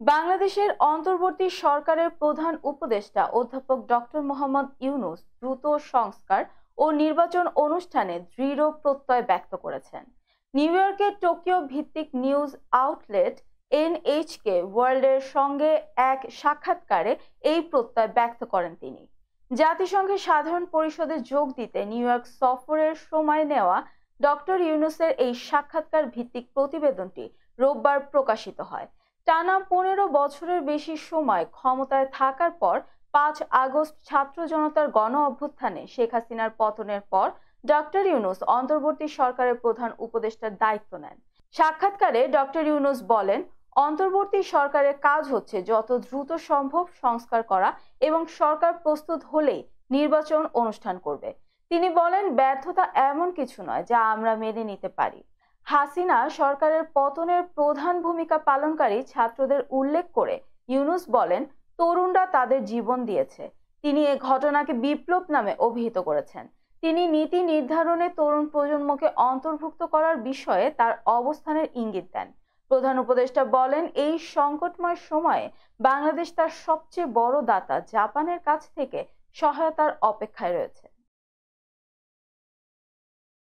বাংলাদেশের অন্তর্বর্তী সরকারের প্রধান উপদেষ্টা অধ্যাপক ডক্টর মোহাম্মদ ইউনূস দ্রুত সংস্কার ও নির্বাচন অনুষ্ঠানে দৃঢ় প্রত্যয় ব্যক্ত করেছেন। নিউ ইয়র্কের টোকিও ভিত্তিক নিউজ আউটলেট এনএইচকে ওয়ার্ল্ডের সঙ্গে এক সাক্ষাৎকারে এই প্রত্যয় ব্যক্ত করেন তিনি। জাতিসংঘের সাধারণ পরিষদে যোগ দিতে নিউ ইয়র্ক সফরের সময় নেওয়া ডক্টর ইউনূসের এই সাক্ষাৎকার ভিত্তিক প্রতিবেদনটি রোববার প্রকাশিত হয়। টানা 15 বছরের বেশি সময় ক্ষমতায় থাকার পর 5 আগস্ট ছাত্র জনতার গণ অভ্যুত্থানে শেখ হাসিনার পতনের পর ডক্টর ইউনূস অন্তর্বর্তী সরকারের প্রধান উপদেষ্টার দায়িত্ব নেন। সাক্ষাৎকারে ডক্টর ইউনূস বলেন, অন্তর্বর্তী সরকারের কাজ হচ্ছে যত দ্রুত সম্ভব সংস্কার করা এবং সরকার প্রস্তুত হলেই নির্বাচন অনুষ্ঠান করবে। তিনি বলেন, ব্যর্থতা এমন কিছু নয় যা আমরা মেনে নিতে পারি। হাসিনা সরকারের পতনের প্রধান ভূমিকা পালনকারী ছাত্রদের উল্লেখ করে ইউনূস বলেন, তরুণরা তাদের জীবন দিয়েছে। তিনি এ ঘটনাকে বিপ্লব নামে অভিহিত করেছেন। তিনি নীতি নির্ধারণে তরুণ প্রজন্মকে অন্তর্ভুক্ত করার বিষয়ে তার অবস্থানের ইঙ্গিত দেন। প্রধান উপদেষ্টা বলেন, এই সংকটময় সময়ে বাংলাদেশ তার সবচেয়ে বড় দাতা জাপানের কাছ থেকে সহায়তার অপেক্ষায় রয়েছে।